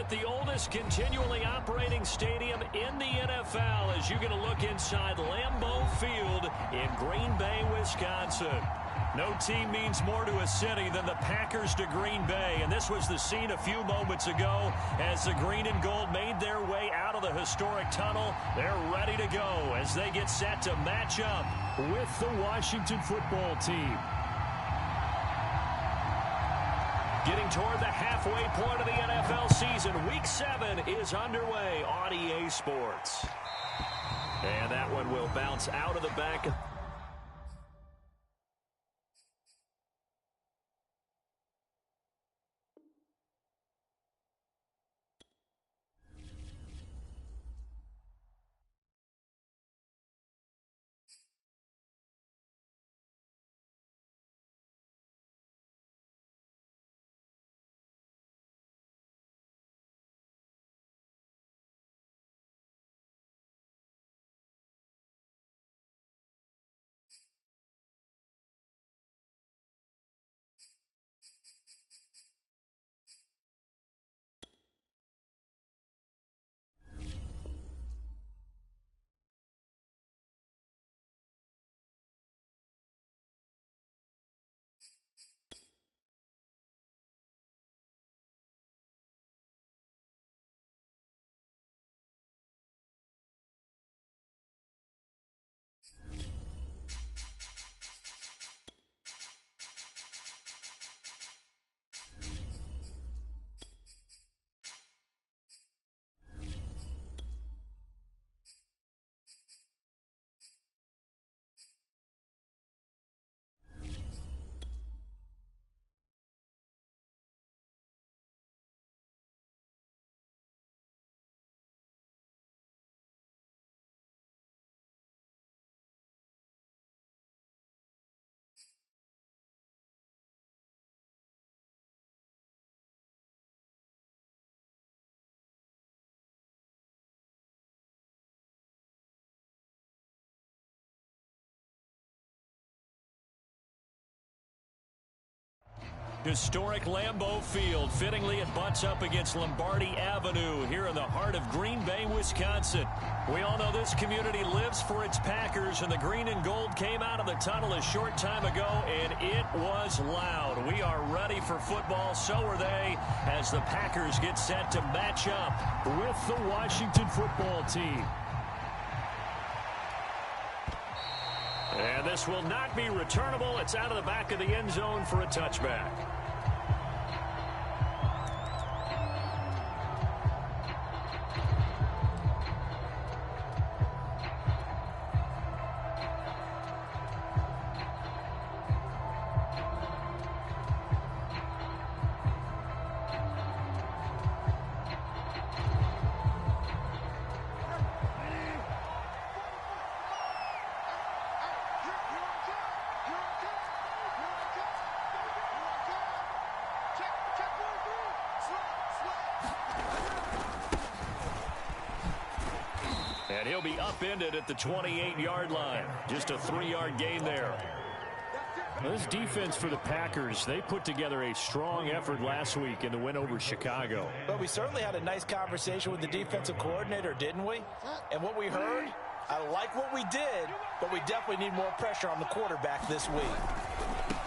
at the oldest continually operating stadium in the NFL as you get a look inside Lambeau Field in Green Bay, Wisconsin. No team means more to a city than the Packers to Green Bay, and this was the scene a few moments ago as the green and gold made their way out of the historic tunnel. They're ready to go as they get set to match up with the Washington football team. Getting toward the halfway point of the NFL season, Week 7 is underway on EA Sports. And that one will bounce out of the back. Historic Lambeau Field. Fittingly, it butts up against Lombardi Avenue here in the heart of Green Bay, Wisconsin. We all know this community lives for its Packers, and the green and gold came out of the tunnel a short time ago, and it was loud. We are ready for football. So are they as the Packers get set to match up with the Washington football team. And this will not be returnable. It's out of the back of the end zone for a touchback. And he'll be upended at the 28-yard line. Just a 3-yard gain there. Well, this defense for the Packers, they put together a strong effort last week in the win over Chicago. But we certainly had a nice conversation with the defensive coordinator, didn't we? And what we heard, I like what we did, but we definitely need more pressure on the quarterback this week.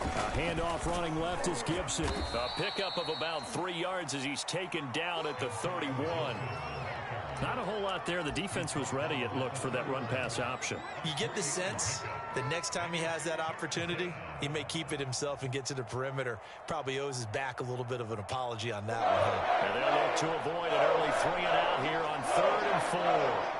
A handoff running left is Gibson. A pickup of about 3 yards as he's taken down at the 31. Not a whole lot there. The defense was ready, it looked, for that run-pass option. You get the sense that next time he has that opportunity, he may keep it himself and get to the perimeter. Probably owes his back a little bit of an apology on that one. And they'll look to avoid an early 3-and-out here on 3rd and 4.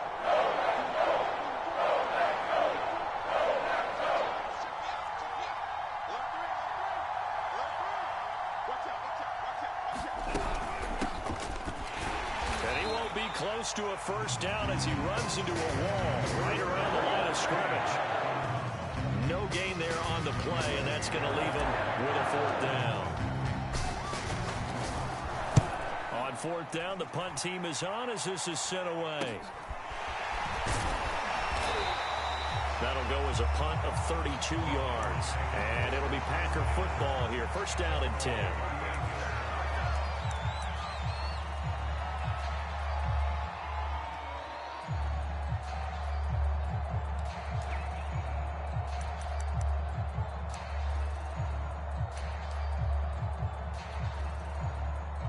Close to a first down as he runs into a wall right around the line of scrimmage. No gain there on the play, and that's going to leave him with a 4th down. On 4th down, the punt team is on as this is sent away. That'll go as a punt of 32 yards. And it'll be Packer football here. First down and 10.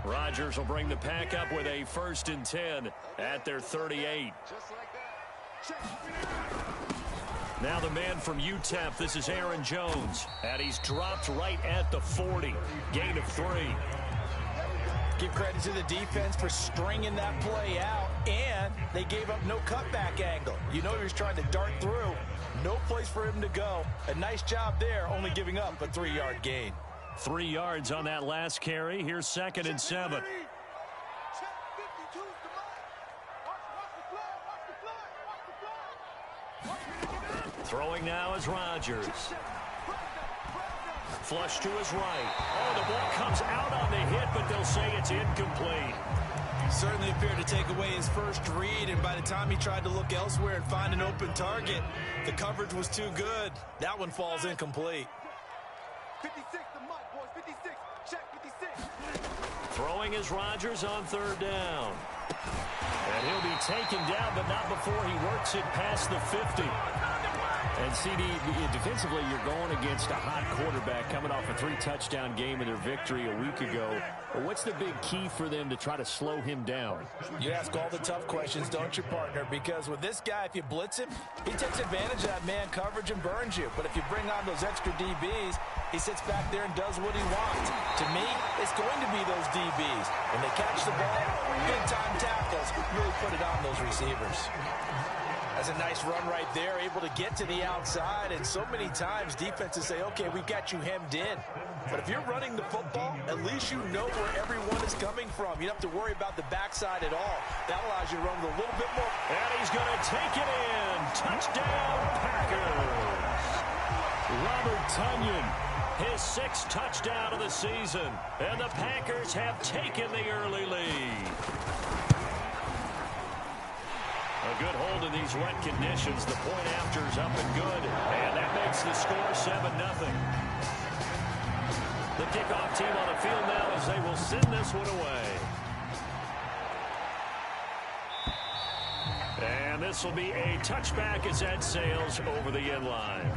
Rodgers will bring the pack up with a 1st and 10 at their 38. Now the man from UTEP, this is Aaron Jones. And he's dropped right at the 40. Gain of 3. Give credit to the defense for stringing that play out, and they gave up no cutback angle. You know he was trying to dart through. No place for him to go. A nice job there, only giving up a 3-yard gain. 3 yards on that last carry. Here's 2nd and 7. Throwing now is Rodgers. Flush to his right. Oh, the ball comes out on the hit, but they'll say it's incomplete. Certainly appeared to take away his first read, and by the time he tried to look elsewhere and find an open target, the coverage was too good. That one falls incomplete. 56, the mic, boys. 56. Check 56. Throwing is Rodgers on 3rd down. And he'll be taken down, but not before he works it past the 50. And CD, defensively, you're going against a hot quarterback coming off a 3-touchdown game in their victory a week ago. But what's the big key for them to try to slow him down? You ask all the tough questions, don't you, partner? Because with this guy, if you blitz him, he takes advantage of that man coverage and burns you. But if you bring on those extra DBs, he sits back there and does what he wants. To me, it's going to be those DBs. When they catch the ball, big-time tackles, really put it on those receivers. That's a nice run right there, able to get to the outside, and so many times defenses say, okay, we've got you hemmed in. But if you're running the football, at least you know where everyone is coming from. You don't have to worry about the backside at all. That allows you to run with a little bit more. And he's going to take it in. Touchdown, Packers. Robert Tonyan, his 6th touchdown of the season. And the Packers have taken the early lead. A good hold in these wet conditions. The point after's up and good. And that makes the score 7-0. The kickoff team on the field now as they will send this one away. And this will be a touchback as that sails over the end line.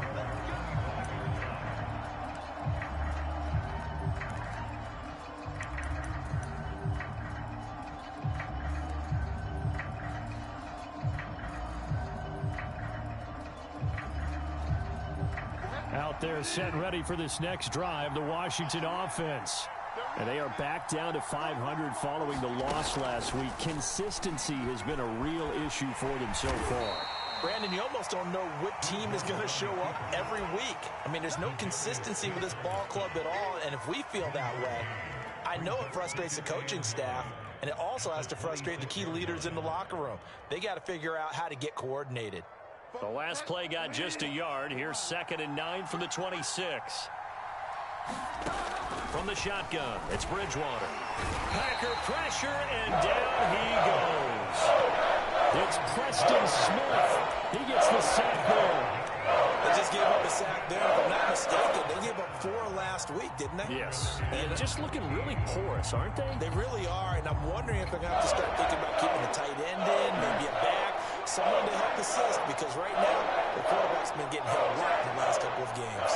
Out there set and ready for this next drive, the Washington offense. And they are back down to 500 following the loss last week. Consistency has been a real issue for them so far. Brandon, you almost don't know what team is going to show up every week. I mean, there's no consistency with this ball club at all, and if we feel that way, I know it frustrates the coaching staff, and it also has to frustrate the key leaders in the locker room. They got to figure out how to get coordinated. The last play got just a yard. Here's 2nd and 9 from the 26. From the shotgun, it's Bridgewater. Packer pressure, and down he goes. It's Preston Smith. He gets the sack there. They just gave up a sack there. If I'm not mistaken, they gave up 4 last week, didn't they? Yes. And just looking really porous, aren't they? They really are, and I'm wondering if they're going to have to start thinking about keeping a tight end in, maybe a back, someone to help assist, because right now, the quarterback's been getting hit a lot in the last couple of games.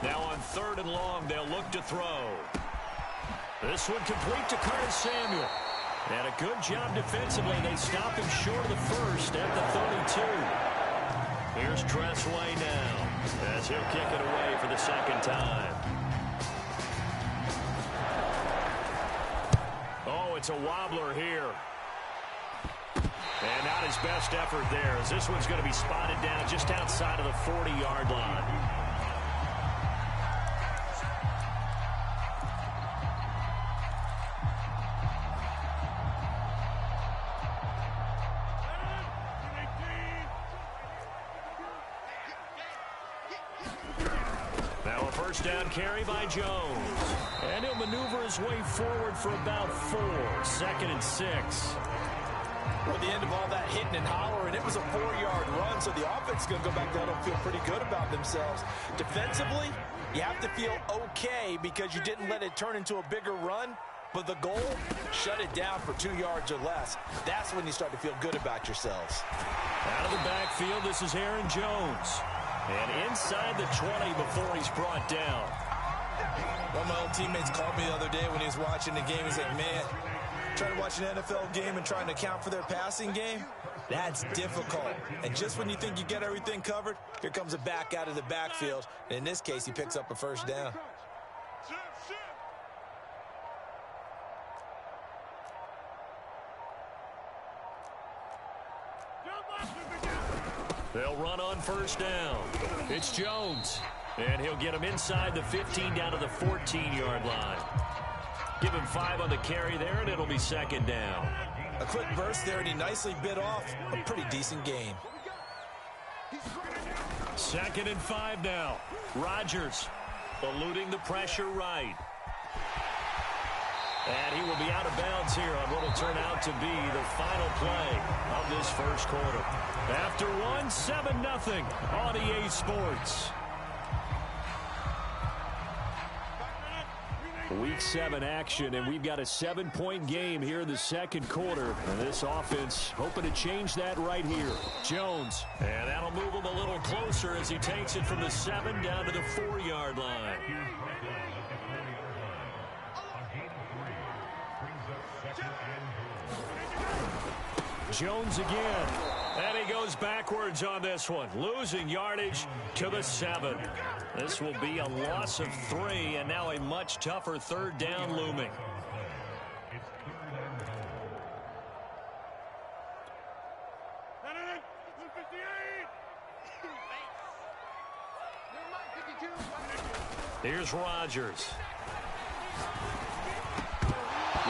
Now on 3rd and long, they'll look to throw. This one complete to Curtis Samuel. And a good job defensively. They stop him short of the first at the 32. Here's Tressway now as he'll kick it away for the 2nd time. Oh, it's a wobbler here. And not his best effort there, as this one's going to be spotted down just outside of the 40-yard line. First down carry by Jones. And he'll maneuver his way forward for about 4. 2nd and 6. Well, at the end of all that hitting and hollering, it was a 4-yard run, so the offense is going to go back down and feel pretty good about themselves. Defensively, you have to feel okay because you didn't let it turn into a bigger run, but the goal, shut it down for 2 yards or less. That's when you start to feel good about yourselves. Out of the backfield, this is Aaron Jones. And inside the 20 before he's brought down. One of my old teammates called me the other day when he was watching the game. He's like, man, trying to watch an NFL game and trying to account for their passing game, that's difficult. And just when you think you get everything covered, here comes a back out of the backfield. And in this case, he picks up a first down. They'll run on first down. It's Jones. And he'll get him inside the 15 down to the 14-yard line. Give him 5 on the carry there, and it'll be second down. A quick burst there, and he nicely bit off a pretty decent gain. 2nd and 5 now. Rodgers eluding the pressure right. And he will be out of bounds here on what will turn out to be the final play of this first quarter. After one, 7-0 on EA Sports. Week 7 action, and we've got a 7-point game here in the second quarter. And this offense hoping to change that right here. Jones, and that'll move him a little closer as he takes it from the 7 down to the 4-yard line. Jones again. And he goes backwards on this one, losing yardage to the 7. This will be a loss of 3, and now a much tougher third down looming. Here's Rodgers.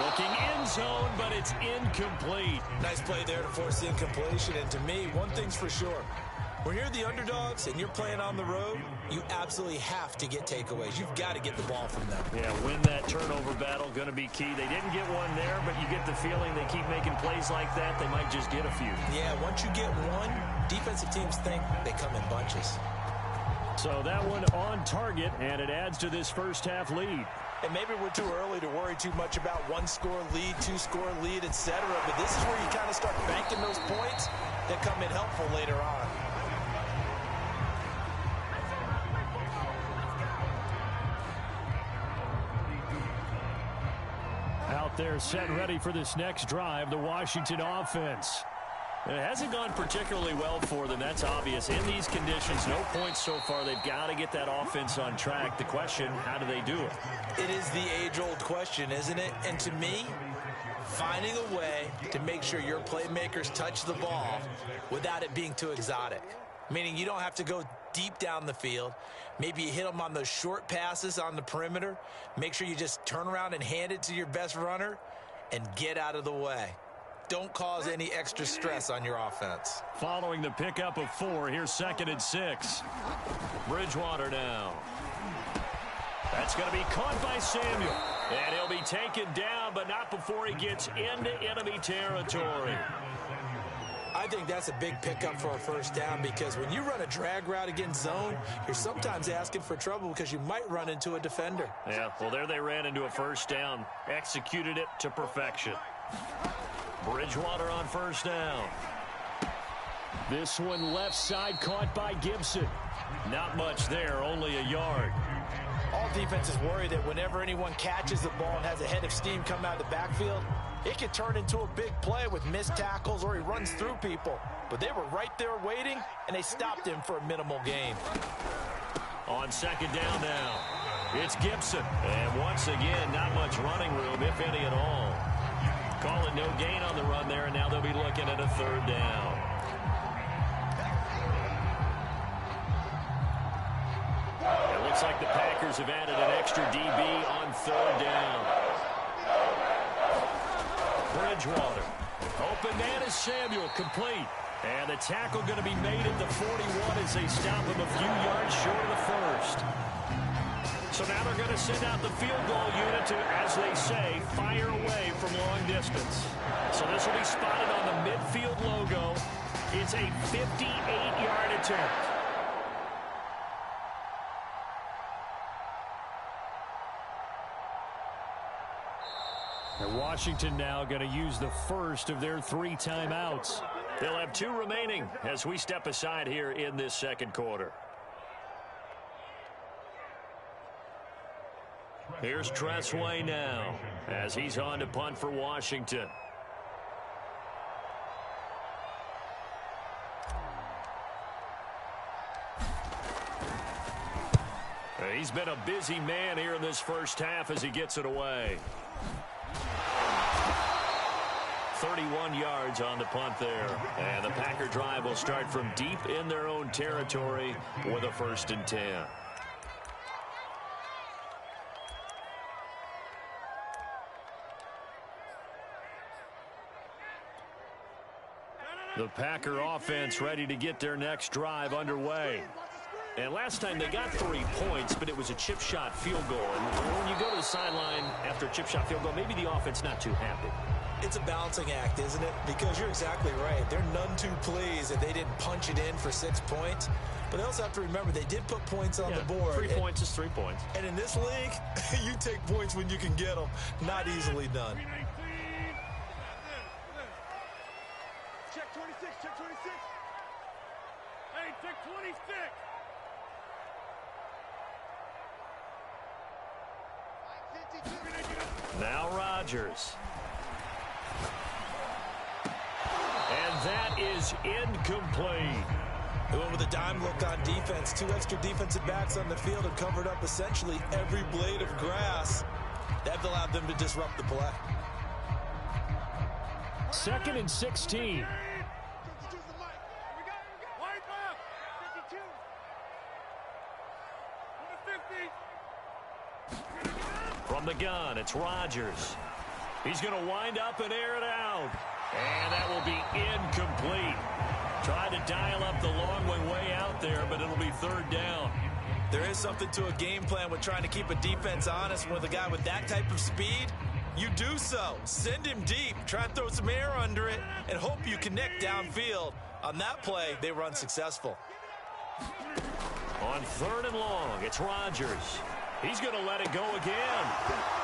Looking end zone, but it's incomplete. Nice play there to force the incompletion. And to me, one thing's for sure. When you're the underdogs and you're playing on the road, you absolutely have to get takeaways. You've got to get the ball from them. Yeah, win that turnover battle, going to be key. They didn't get one there, but you get the feeling they keep making plays like that, they might just get a few. Yeah, once you get one, defensive teams think they come in bunches. So that one on target, and it adds to this first half lead. And maybe we're too early to worry too much about 1-score lead, 2-score lead, etc. But this is where you kind of start banking those points that come in helpful later on. Out there set ready for this next drive, the Washington offense. It hasn't gone particularly well for them. That's obvious. In these conditions, no points so far. They've got to get that offense on track. The question, how do they do it? It is the age-old question, isn't it? And to me, finding a way to make sure your playmakers touch the ball without it being too exotic. Meaning you don't have to go deep down the field. Maybe you hit them on those short passes on the perimeter. Make sure you just turn around and hand it to your best runner and get out of the way. Don't cause any extra stress on your offense. Following the pickup of 4, here's 2nd and 6. Bridgewater now. That's going to be caught by Samuel. And he'll be taken down, but not before he gets into enemy territory. I think that's a big pickup for a first down because when you run a drag route against zone, you're sometimes asking for trouble because you might run into a defender. Yeah, well, there they ran into a first down. Executed it to perfection. Bridgewater on first down. This one left side caught by Gibson. Not much there, only a yard. All defenses worry that whenever anyone catches the ball and has a head of steam come out of the backfield, it could turn into a big play with missed tackles or he runs through people. But they were right there waiting, and they stopped him for a minimal gain. On second down now, it's Gibson. And once again, not much running room, if any at all. Call it no gain on the run there, and now they'll be looking at a third down. It looks like the Packers have added an extra DB on third down. Bridgewater. Open man is Samuel, complete. And the tackle going to be made at the 41 as they stop him a few yards short of the first. So now they're going to send out the field goal unit to, as they say, fire away from long distance. So this will be spotted on the midfield logo. It's a 58-yard attempt. And Washington now going to use the first of their 3 timeouts. They'll have 2 remaining as we step aside here in this second quarter. Here's Tressway now as he's on to punt for Washington. He's been a busy man here in this first half as he gets it away. 31 yards on the punt there. And the Packer drive will start from deep in their own territory with a 1st and 10. The Packer offense ready to get their next drive underway. And last time they got 3 points, but it was a chip shot field goal. And when you go to the sideline after a chip shot field goal, maybe the offense not too happy. It's a balancing act, isn't it? Because you're exactly right. They're none too pleased that they didn't punch it in for 6 points. But they also have to remember they did put points on the board. 3 points is 3 points. And in this league, you take points when you can get them. Not easily done. Check 26, check 26. Hey, check 26. Now Rodgers. And that is incomplete. They went with a dime look on defense. 2 extra defensive backs on the field and covered up essentially every blade of grass. That allowed them to disrupt the play. 2nd and 16. From the gun, it's Rodgers. He's going to wind up and air it out. And that will be incomplete. Tried to dial up the long way out there, but it'll be 3rd down. There is something to a game plan with trying to keep a defense honest. With a guy with that type of speed, you do so. Send him deep. Try and throw some air under it and hope you connect downfield. On that play, they were unsuccessful. On 3rd and long, it's Rodgers. He's going to let it go again.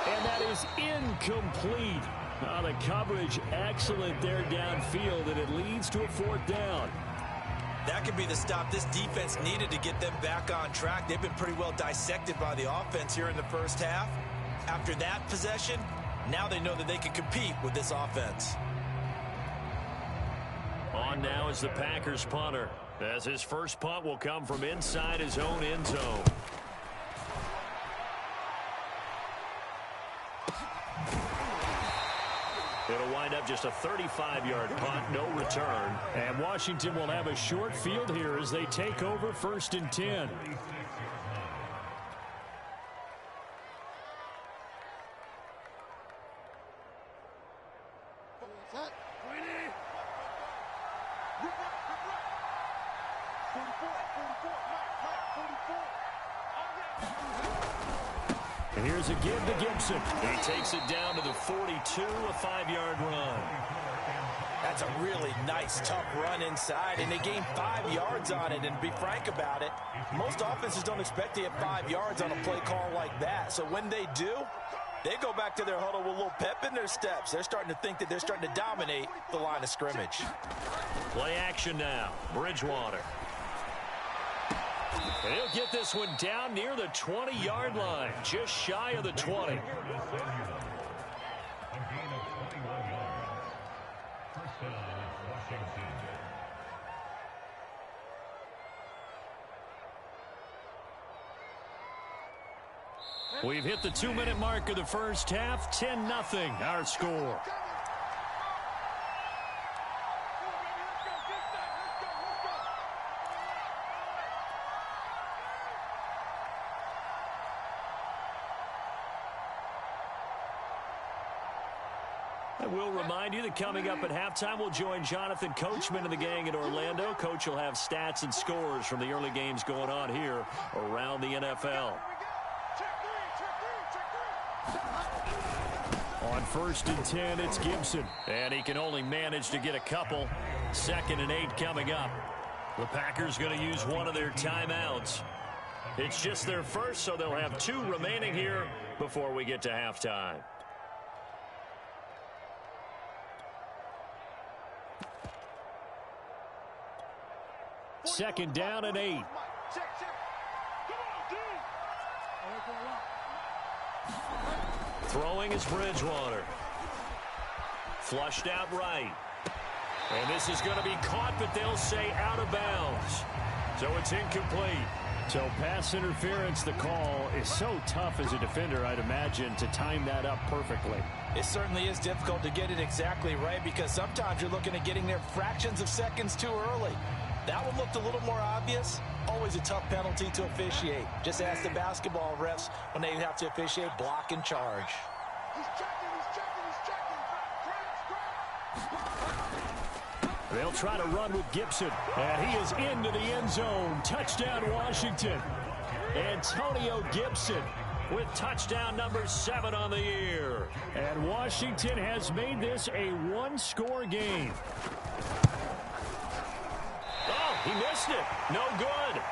And that is incomplete. The coverage excellent there downfield, and it leads to a 4th down. That could be the stop this defense needed to get them back on track. They've been pretty well dissected by the offense here in the first half. After that possession, now they know that they can compete with this offense. On now is the Packers punter, as his first punt will come from inside his own end zone. It'll wind up just a 35-yard punt, no return. And Washington will have a short field here as they take over 1st and 10. And here's a give to Gibson. He takes it down to the 42, a 5-yard run. That's a really nice, tough run inside, and they gained 5 yards on it. And to be frank about it, most offenses don't expect to get 5 yards on a play call like that. So when they do, they go back to their huddle with a little pep in their steps. They're starting to think that they're starting to dominate the line of scrimmage. Play action now. Bridgewater. And he'll get this one down near the 20-yard line, just shy of the 20. We've hit the 2-minute mark of the first half. 10-0 our score. I will remind you that coming up at halftime, we'll join Jonathan Coachman and the gang in Orlando. Coach will have stats and scores from the early games going on here around the NFL. On 1st and 10, it's Gibson. And he can only manage to get a couple. 2nd and 8 coming up. The Packers going to use one of their timeouts. It's just their first, so they'll have 2 remaining here before we get to halftime. Second down and 8. Throwing is Bridgewater. Flushed out right. And this is going to be caught, but they'll say out of bounds. So it's incomplete. So pass interference, the call is so tough as a defender, I'd imagine, to time that up perfectly. It certainly is difficult to get it exactly right because sometimes you're looking at getting there fractions of seconds too early. That one looked a little more obvious. Always a tough penalty to officiate. Just ask the basketball refs when they have to officiate block and charge. He's checking, he's checking, he's checking. They'll try to run with Gibson. And he is into the end zone. Touchdown, Washington. Antonio Gibson with touchdown number 7 on the year. And Washington has made this a one-score game. Oh, he missed it. No good.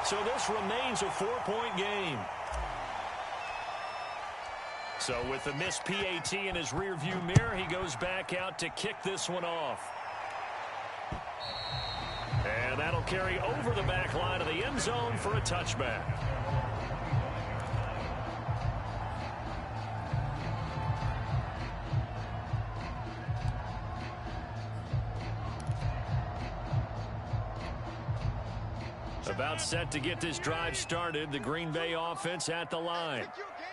So this remains a 4-point game. So with the missed PAT in his rearview mirror, he goes back out to kick this one off. And that'll carry over the back line of the end zone for a touchback. About set to get this drive started, the Green Bay offense at the line.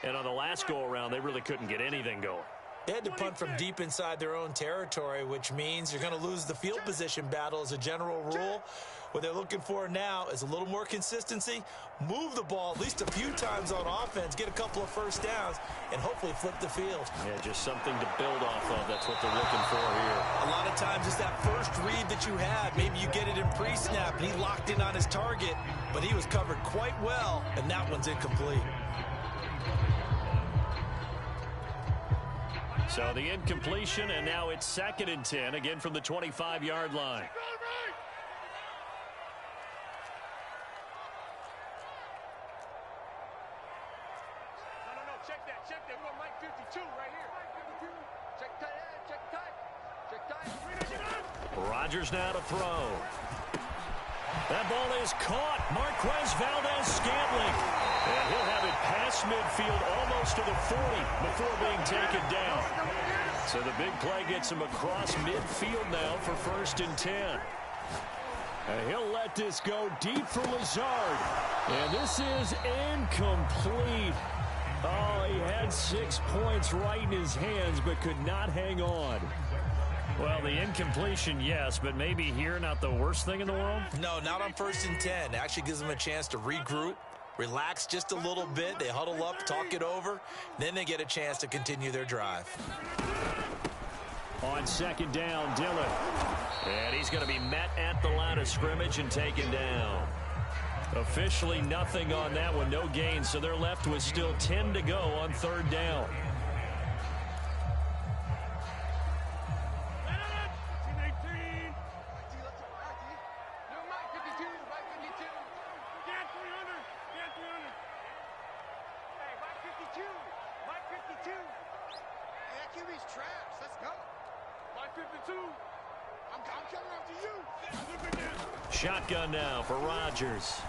And on the last go-around, they really couldn't get anything going. They had to punt from deep inside their own territory, which means you're going to lose the field position battle as a general rule. What they're looking for now is a little more consistency, move the ball at least a few times on offense, get a couple of first downs, and hopefully flip the field. Yeah, just something to build off of. That's what they're looking for here. A lot of times it's that first read that you had. Maybe you get it in pre-snap, and he locked in on his target, but he was covered quite well, and that one's incomplete. So the incompletion, and now it's 2nd and 10, again from the 25-yard line. No, check that. We got Mike 52 right here. Check tight. Rodgers now to throw. That ball is caught. Marquez Valdez-Scantling. And he'll have it past midfield almost to the 40 before being taken down. So the big play gets him across midfield now for 1st and 10. And he'll let this go deep for Lazard. And this is incomplete. Oh, he had 6 points right in his hands but could not hang on. Well, the incompletion, yes, but maybe here not the worst thing in the world? No, not on 1st and 10. It actually gives them a chance to regroup, relax just a little bit. They huddle up, talk it over. Then they get a chance to continue their drive. On 2nd down, Dillon. And he's going to be met at the line of scrimmage and taken down. Officially nothing on that one, no gain, so they're left with still 10 to go on 3rd down. Shotgun now for Rodgers.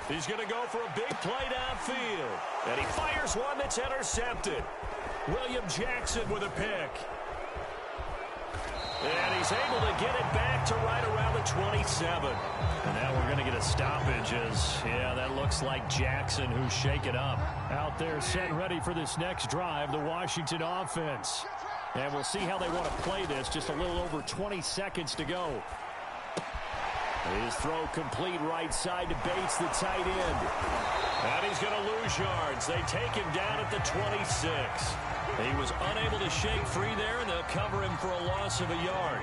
He's going to go for a big play downfield. And he fires one that's intercepted. William Jackson with a pick. And he's able to get it back to right around the 27. And now we're going to get a stoppage as, yeah, that looks like Jackson who's shaken up. Out there set ready for this next drive, the Washington offense. And we'll see how they want to play this. Just a little over 20 seconds to go. His throw complete right side to Bates, the tight end. And he's going to lose yards. They take him down at the 26. He was unable to shake free there, and they'll cover him for a loss of a yard.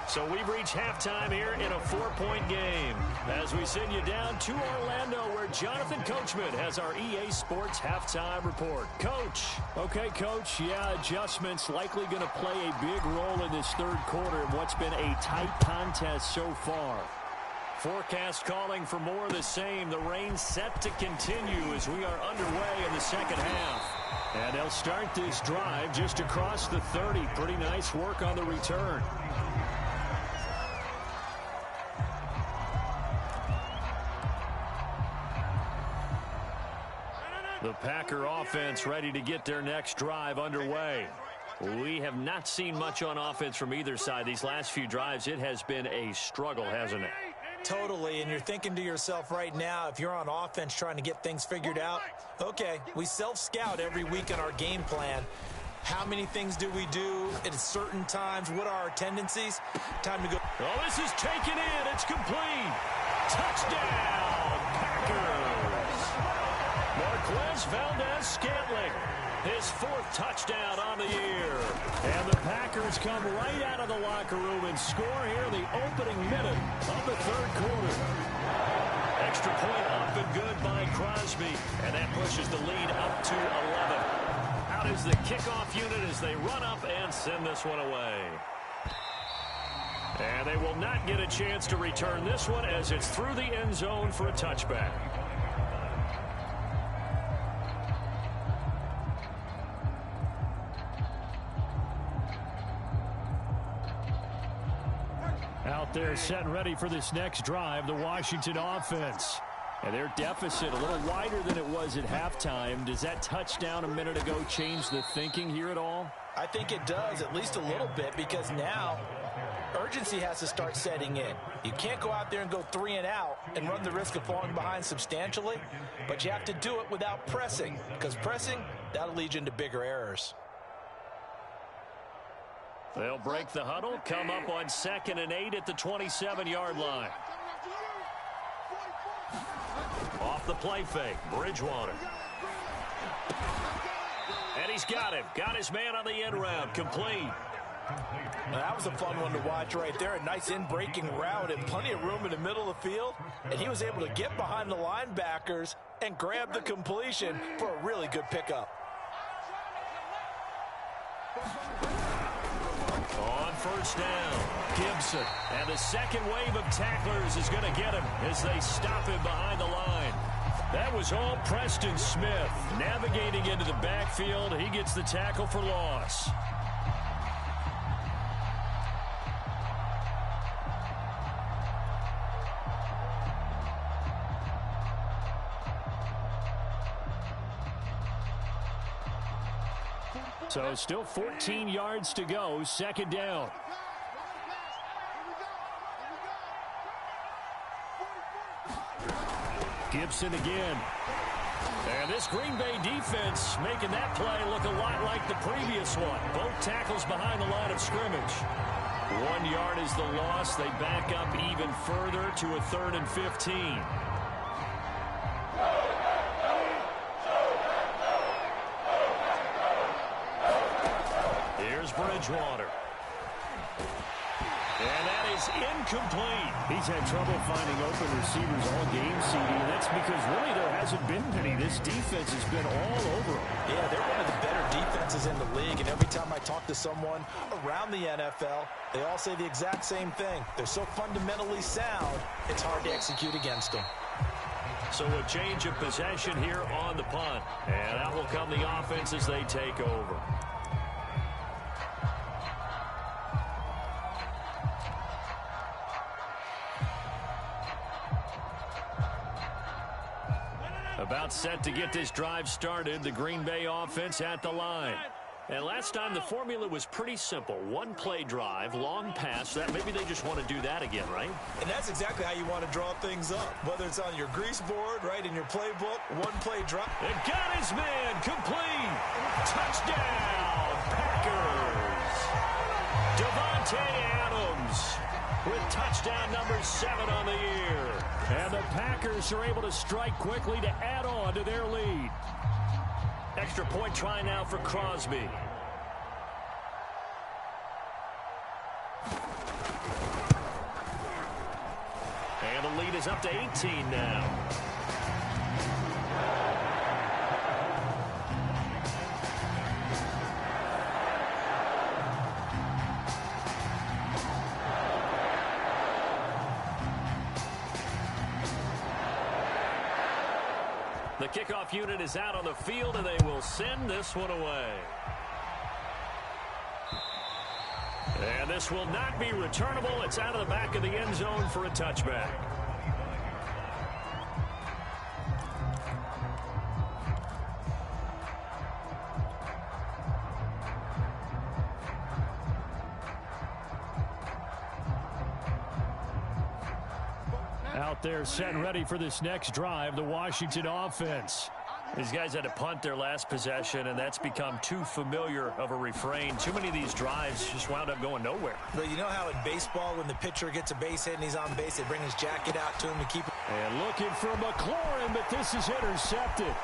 So we've reached halftime here in a 4-point game as we send you down to Orlando where Jonathan Coachman has our EA Sports halftime report. Coach. Okay, Coach. Yeah, adjustments likely going to play a big role in this 3rd quarter in what's been a tight contest so far. Forecast calling for more of the same. The rain set to continue as we are underway in the 2nd half. And they'll start this drive just across the 30. Pretty nice work on the return. The Packer offense ready to get their next drive underway. We have not seen much on offense from either side. These last few drives, it has been a struggle, hasn't it? Totally, and you're thinking to yourself right now, if you're on offense trying to get things figured out, okay, we self-scout every week in our game plan. How many things do we do at certain times? What are our tendencies? Time to go. Oh, this is taken in. It's complete. Touchdown, Packers. Marquez Valdez-Scantling, his 4th touchdown on the year. And the Packers come right out of the locker room and score here in the opening minute of the 3rd quarter. Extra point up and good by Crosby, and that pushes the lead up to 11. Out is the kickoff unit as they run up and send this one away. And they will not get a chance to return this one as it's through the end zone for a touchback. Out there set and ready for this next drive, the Washington offense. And their deficit a little wider than it was at halftime. Does that touchdown a minute ago change the thinking here at all? I think it does, at least a little bit, because now urgency has to start setting in. You can't go out there and go 3 and out and run the risk of falling behind substantially, but you have to do it without pressing, because pressing, that'll lead you into bigger errors. They'll break the huddle, come up on 2nd and 8 at the 27-yard line. Off the play fake, Bridgewater. And he's got him. Got his man on the end route, complete. Now, that was a fun one to watch right there. A nice in-breaking route and plenty of room in the middle of the field. And he was able to get behind the linebackers and grab the completion for a really good pickup. On 1st down, Gibson. And the second wave of tacklers is going to get him as they stop him behind the line. That was all Preston Smith. Navigating into the backfield, he gets the tackle for loss. So still 14 yards to go, 2nd down. Gibson again. And this Green Bay defense making that play look a lot like the previous one. Both tackles behind the line of scrimmage. 1 yard is the loss. They back up even further to a 3rd and 15. Here's Bridgewater. And that is incomplete. He's had trouble finding open receivers all game, CD, and that's because really there hasn't been many. This defense has been all over them. Yeah, they're one of the better defenses in the league, and every time I talk to someone around the NFL, they all say the exact same thing. They're so fundamentally sound, it's hard to execute against them. So a change of possession here on the punt. And out will come the offense as they take over. About set to get this drive started, the Green Bay offense at the line. And last time the formula was pretty simple. 1-play drive, long pass. That maybe they just want to do that again, right? And that's exactly how you want to draw things up. Whether it's on your grease board, right, in your playbook, 1-play drive. And got his man, complete. Touchdown, Packers. Devontae Adams with touchdown number 7 on the year. And the Packers are able to strike quickly to add on to their lead. Extra point try now for Crosby. And the lead is up to 18 now. The kickoff unit is out on the field, and they will send this one away. And this will not be returnable. It's out of the back of the end zone for a touchback. Out there set and ready for this next drive, the Washington offense. These guys had to punt their last possession, and that's become too familiar of a refrain. Too many of these drives just wound up going nowhere. But you know how in baseball, when the pitcher gets a base hit and he's on base, they bring his jacket out to him to keep it. And looking for McLaurin, but this is intercepted.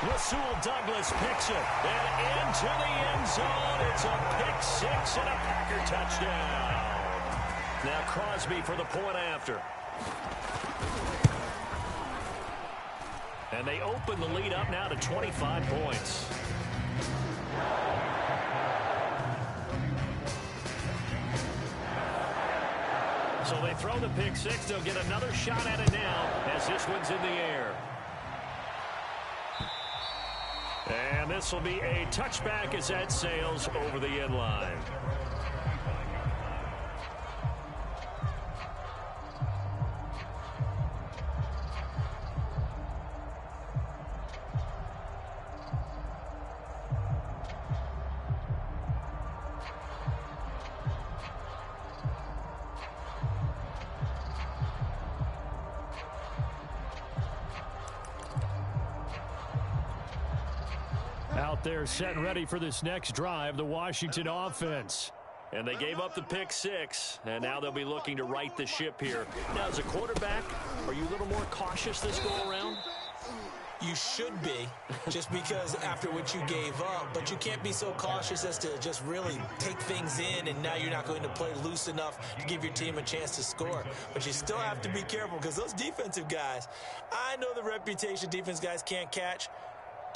Rasul Douglas picks it, and into the end zone. It's a pick six and a Packer touchdown. Now Crosby for the point after. And they open the lead up now to 25 points. So they throw the pick six. They'll get another shot at it now as this one's in the air. And this will be a touchback as that sails over the end line. Out there set and ready for this next drive, the Washington offense. And they gave up the pick six, and now they'll be looking to right the ship here. Now, as a quarterback, are you a little more cautious this go-around? You should be, just because after what you gave up, but you can't be so cautious as to just really take things in, and now you're not going to play loose enough to give your team a chance to score. But you still have to be careful, because those defensive guys, I know the reputation defense guys can't catch.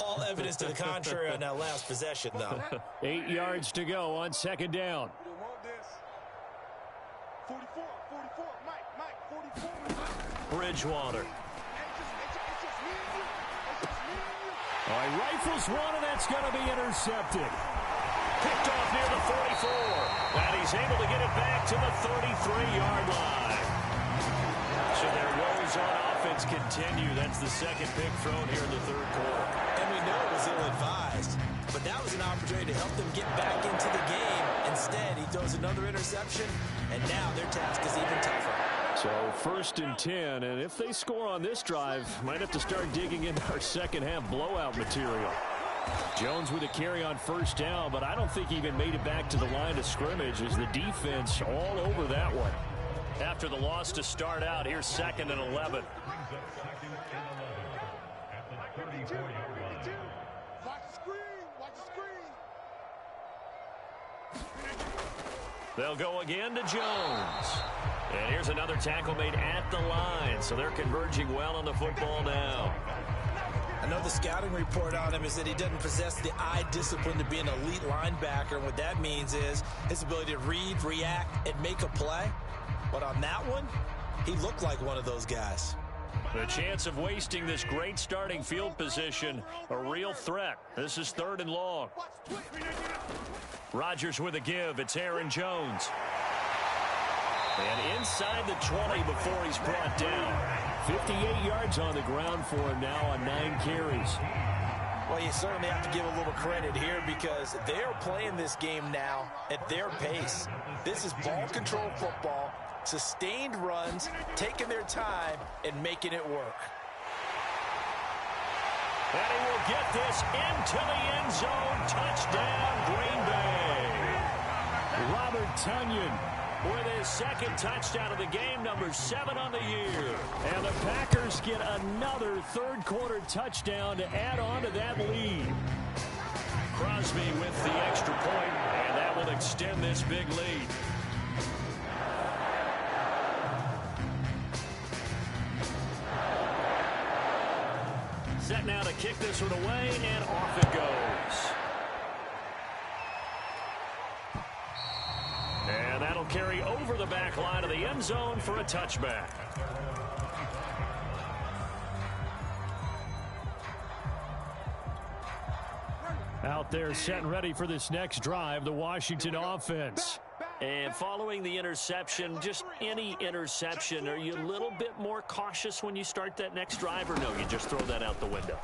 All evidence to the contrary on that last possession, though. 8 yards to go on second down. 44, Mike, 44. Bridgewater. All right, rifles one, and that's going to be intercepted. Picked off near the 44. And he's able to get it back to the 33-yard line. So their woes on offense continue. That's the second pick thrown here in the third quarter. And we know it was ill-advised, but that was an opportunity to help them get back into the game. Instead, he throws another interception, and now their task is even tougher. So first and 10, and if they score on this drive, might have to start digging into our second half blowout material. Jones with a carry on first down, but I don't think he even made it back to the line of scrimmage as the defense all over that one. After the loss to start out, here's second and 11. They'll go again to Jones. And here's another tackle made at the line. So they're converging well on the football now. I know the scouting report on him is that he doesn't possess the eye discipline to be an elite linebacker. And what that means is his ability to read, react, and make a play. But on that one, he looked like one of those guys. The chance of wasting this great starting field position, a real threat. This is third and long. Rodgers with a give. It's Aaron Jones. And inside the 20 before he's brought down. 58 yards on the ground for him now on 9 carries. Well, you certainly have to give a little credit here because they're playing this game now at their pace. This is ball control football, sustained runs, taking their time, and making it work. And he will get this into the end zone. Touchdown, Green Bay. Robert Tonyan with his second touchdown of the game, number 7 on the year. And the Packers get another third-quarter touchdown to add on to that lead. Crosby with the extra point, and that will extend this big lead. Set now to kick this one away, and off it goes. And that'll carry over the back line of the end zone for a touchback. Out there set and ready for this next drive, the Washington offense. And following the interception, just any interception, are you a little bit more cautious when you start that next drive, or no, you just throw that out the window?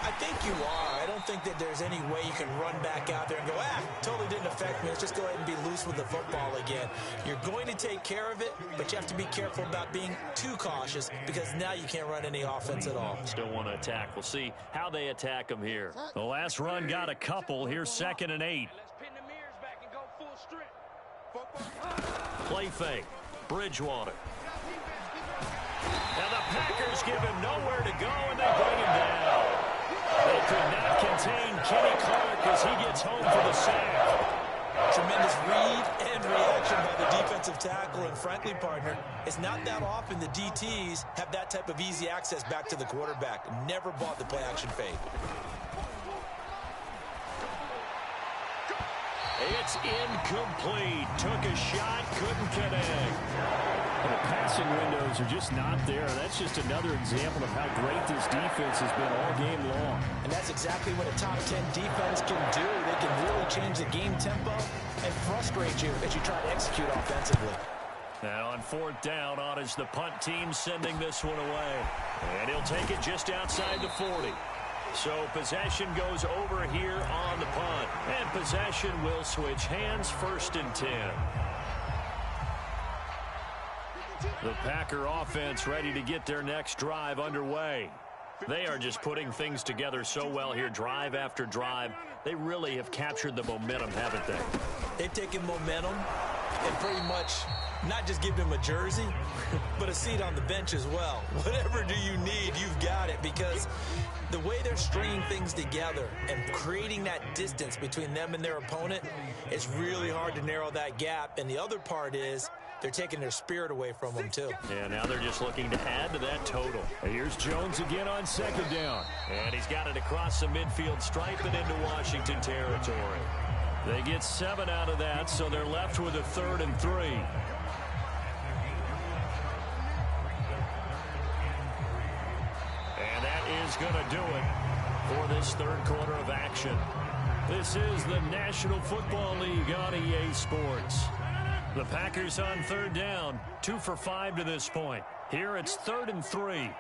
I think you are. I don't think that there's any way you can run back out there and go, totally didn't affect me. Let's just go ahead and be loose with the football again. You're going to take care of it, but you have to be careful about being too cautious because now you can't run any offense at all. Still want to attack. We'll see how they attack them here. The last run got a couple. Here's 2nd and 8. Let's pin the mirrors back and go full strength. Play fake. Bridgewater. And the Packers give him nowhere to go, and they bring him down. They could not contain Kenny Clark as he gets home for the sack. Tremendous read and reaction by the defensive tackle, and frankly, partner, it's not that often the DTs have that type of easy access back to the quarterback. Never bought the play-action fade. It's incomplete. Took a shot, couldn't connect. And the passing windows are just not there. That's just another example of how great this defense has been all game long. And that's exactly what a top 10 defense can do. They can really change the game tempo and frustrate you as you try to execute offensively. Now on 4th down, on is the punt team sending this one away. And he'll take it just outside the 40. So possession goes over here on the punt. And possession will switch hands, 1st and 10. The Packer offense ready to get their next drive underway. They are just putting things together so well here, drive after drive. They really have captured the momentum, haven't they? They've taken momentum and pretty much not just given him a jersey, but a seat on the bench as well. Whatever do you need, you've got it, because the way they're stringing things together and creating that distance between them and their opponent, it's really hard to narrow that gap. And the other part is they're taking their spirit away from them, too. Yeah, now they're just looking to add to that total. Here's Jones again on 2nd down. And he's got it across the midfield stripe and into Washington territory. They get 7 out of that, so they're left with a 3rd and 3. And that is going to do it for this 3rd quarter of action. This is the National Football League on EA Sports. The Packers on 3rd down, 2 for 5 to this point. Here it's 3rd and 3.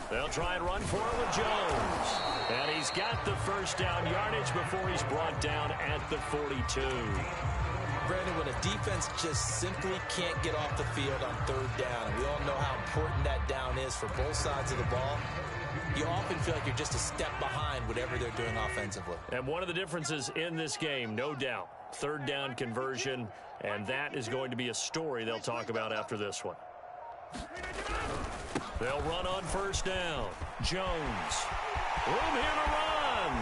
They'll try and run for it with Jones. And he's got the 1st down yardage before he's brought down at the 42. Brandon, when a defense just simply can't get off the field on 3rd down, and we all know how important that down is for both sides of the ball, you often feel like you're just a step behind whatever they're doing offensively. And one of the differences in this game, no doubt, 3rd down conversion, and that is going to be a story they'll talk about after this one. They'll run on 1st down. Jones. Room here to run.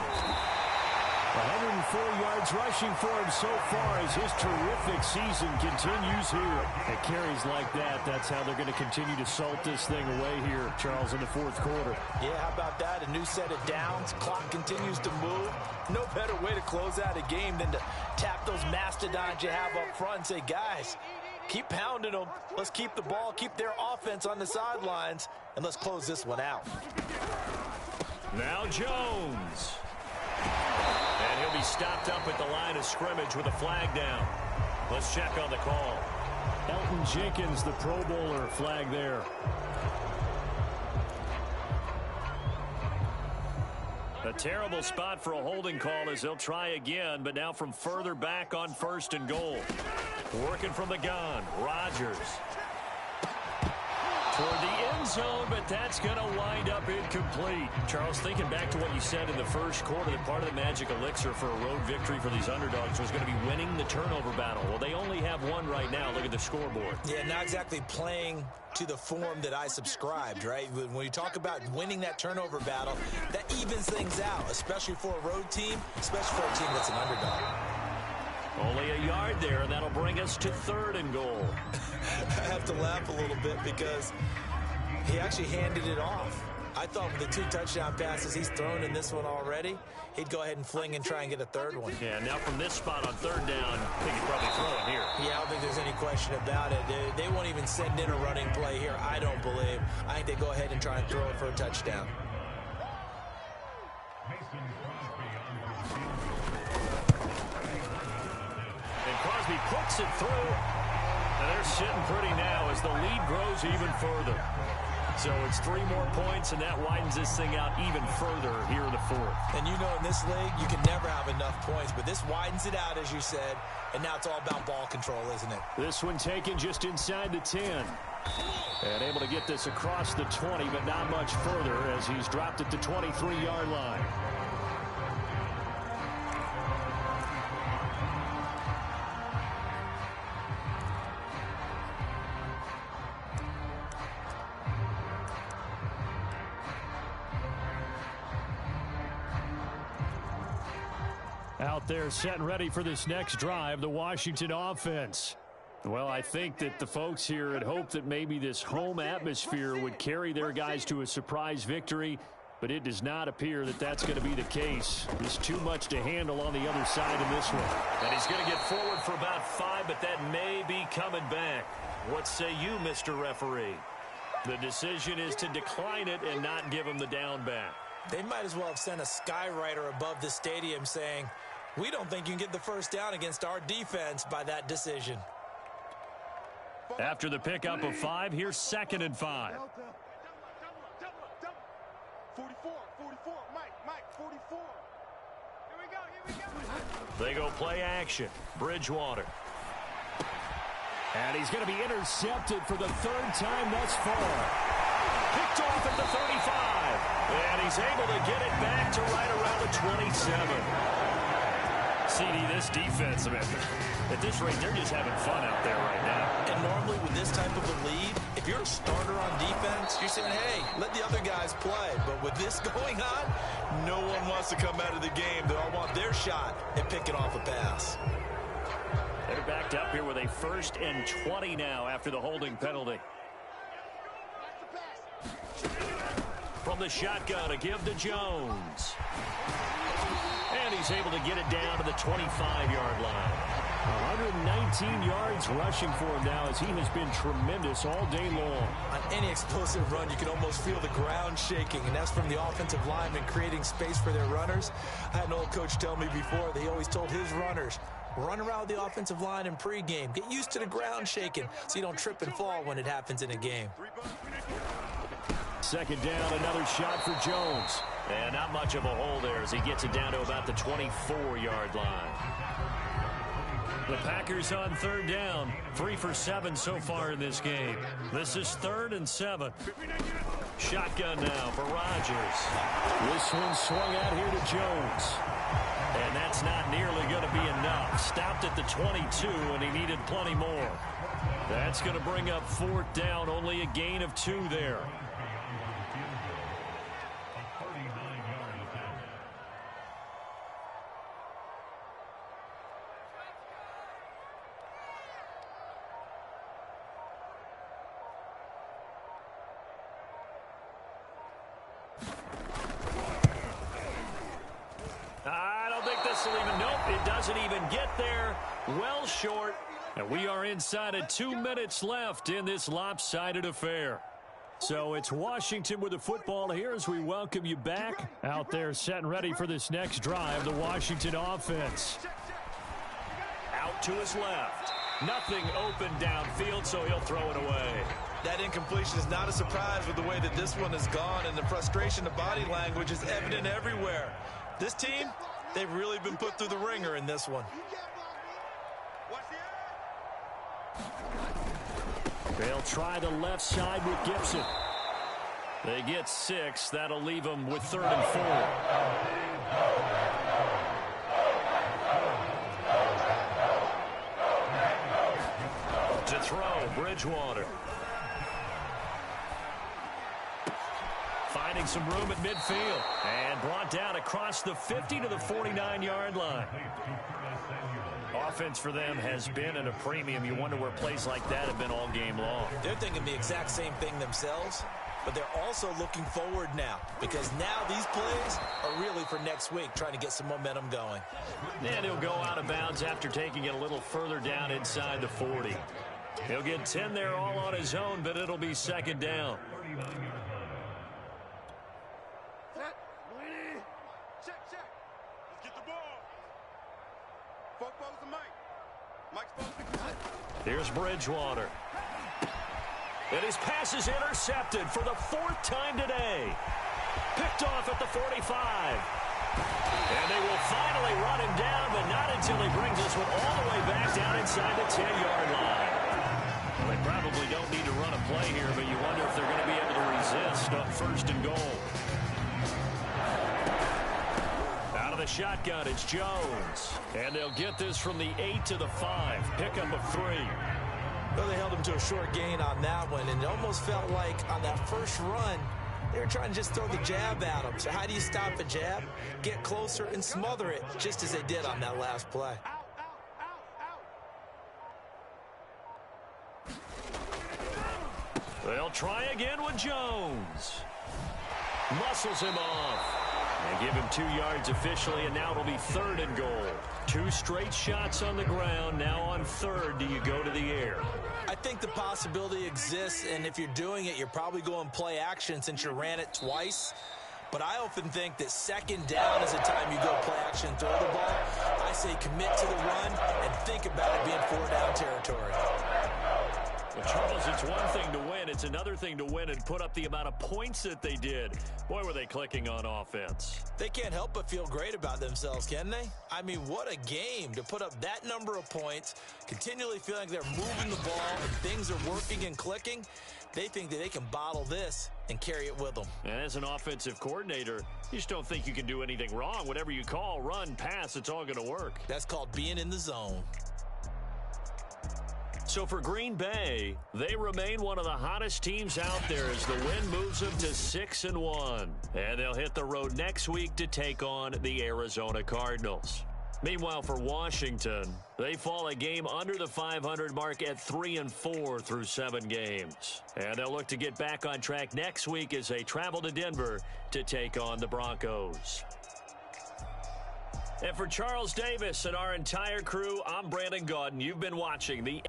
104 yards rushing for him so far as his terrific season continues here. At carries like that, that's how they're going to continue to salt this thing away here, Charles, in the 4th quarter. Yeah, how about that? A new set of downs. Clock continues to move. No better way to close out a game than to tap those mastodons you have up front and say, guys, keep pounding them. Let's keep the ball, keep their offense on the sidelines, and let's close this one out. Now Jones. And he'll be stopped up at the line of scrimmage with a flag down. Let's check on the call. Elton Jenkins, the Pro Bowler, flag there. A terrible spot for a holding call as they'll try again, but now from further back on 1st and goal. Working from the gun, Rodgers. Toward the end zone, but that's going to wind up incomplete. Charles, thinking back to what you said in the 1st quarter, that part of the magic elixir for a road victory for these underdogs was going to be winning the turnover battle. Well, they only have one right now. Look at the scoreboard. Yeah, not exactly playing to the form that I subscribed, right? When you talk about winning that turnover battle, that evens things out, especially for a road team, especially for a team that's an underdog. Only a yard there, and that'll bring us to 3rd and goal. I have to laugh a little bit because he actually handed it off. I thought with the 2 touchdown passes he's thrown in this one already, he'd go ahead and fling and try and get a 3rd one. Yeah, now from this spot on 3rd down, I think he'd probably throw it here. Yeah, I don't think there's any question about it. They won't even send in a running play here, I don't believe. I think they go ahead and try and throw it for a touchdown. And Crosby puts it through. They're sitting pretty now as the lead grows even further. So it's 3 more points, and that widens this thing out even further here in the fourth. And you know in this league, you can never have enough points, but this widens it out, as you said, and now it's all about ball control, isn't it? This one taken just inside the 10. And able to get this across the 20, but not much further as he's dropped at the 23-yard line. Out there set and ready for this next drive, the Washington offense. Well, I think that the folks here had hoped that maybe this home atmosphere would carry their guys to a surprise victory, but it does not appear that that's going to be the case. There's too much to handle on the other side in this one. And he's going to get forward for about 5, but that may be coming back. What say you, Mr. Referee? The decision is to decline it and not give him the down back. They might as well have sent a skywriter above the stadium saying, we don't think you can get the first down against our defense by that decision. After the pickup of 5, here's 2nd and 5. 44, Mike, 44. Here we go. They go play action. Bridgewater. And he's going to be intercepted for the 3rd time thus far. Picked off at the 35. And he's able to get it back to right around the 27. CD, this defense, at this rate, they're just having fun out there right now. And normally with this type of a lead, if you're a starter on defense, you're saying, hey, let the other guys play. But with this going on, no one wants to come out of the game. They all want their shot at picking off a pass. They're backed up here with a 1st and 20 now after the holding penalty. From the shotgun, a give to Jones. And he's able to get it down to the 25-yard line. 119 yards rushing for him now as he has been tremendous all day long. On any explosive run, you can almost feel the ground shaking, and that's from the offensive linemen creating space for their runners. I had an old coach tell me before that he always told his runners, run around the offensive line in pregame. Get used to the ground shaking so you don't trip and fall when it happens in a game. 2nd down, another shot for Jones. And not much of a hole there as he gets it down to about the 24-yard line. The Packers on 3rd down. 3 for 7 so far in this game. This is 3rd and 7. Shotgun now for Rodgers. This one swung out here to Jones. And that's not nearly going to be enough. Stopped at the 22, and he needed plenty more. That's going to bring up 4th down. Only a gain of 2 there. I don't think this will even, nope, it doesn't even get there. Well short. And we are inside of 2 minutes left in this lopsided affair. So it's Washington with the football here as we welcome you back. Out there set and ready for this next drive, the Washington offense. Out to his left. Nothing open downfield, so he'll throw it away. That incompletion is not a surprise with the way that this one has gone, and the frustration of body language is evident everywhere. This team, they've really been put through the ringer in this one. They'll try the left side with Gibson. They get 6. That'll leave them with 3rd and 4. To throw, Bridgewater. Finding some room at midfield. And brought down across the 50 to the 49-yard line. Offense for them has been at a premium. You wonder where plays like that have been all game long. They're thinking the exact same thing themselves, but they're also looking forward now because now these plays are really for next week, trying to get some momentum going. And he'll go out of bounds after taking it a little further down inside the 40. He'll get 10 there all on his own, but it'll be 2nd down. Check. Let's get the ball. Folk goes to Mike. Mike's supposed to be cut. Here's Bridgewater. And his pass is intercepted for the 4th time today. Picked off at the 45. And they will finally run him down, but not until he brings this one all the way back down inside the 10-yard line. Well, they probably don't need to run a play here, but you wonder if they're going to be able to resist on 1st and goal. Out of the shotgun, it's Jones. And they'll get this from the 8 to the 5. Pickup of 3. Well, they held him to a short gain on that one, and it almost felt like on that first run, they were trying to just throw the jab at him. So how do you stop a jab? Get closer and smother it, just as they did on that last play. They'll try again with Jones. Muscles him off. They give him 2 yards officially, and now it'll be 3rd and goal. 2 straight shots on the ground. Now on 3rd, do you go to the air? I think the possibility exists, and if you're doing it, you're probably going play action since you ran it twice. But I often think that 2nd down is the time you go play action, throw the ball. I say commit to the run and think about it being 4-down territory. Well, Charles, it's one thing to win. It's another thing to win and put up the amount of points that they did. Boy, were they clicking on offense. They can't help but feel great about themselves, can they? I mean, what a game to put up that number of points, continually feeling they're moving the ball and things are working and clicking. They think that they can bottle this and carry it with them. And as an offensive coordinator, you just don't think you can do anything wrong. Whatever you call, run, pass, it's all going to work. That's called being in the zone. So for Green Bay, they remain one of the hottest teams out there as the win moves them to 6-1. And they'll hit the road next week to take on the Arizona Cardinals. Meanwhile, for Washington, they fall a game under the 500 mark at 3-4 through 7 games. And they'll look to get back on track next week as they travel to Denver to take on the Broncos. And for Charles Davis and our entire crew, I'm Brandon Gaudin. You've been watching the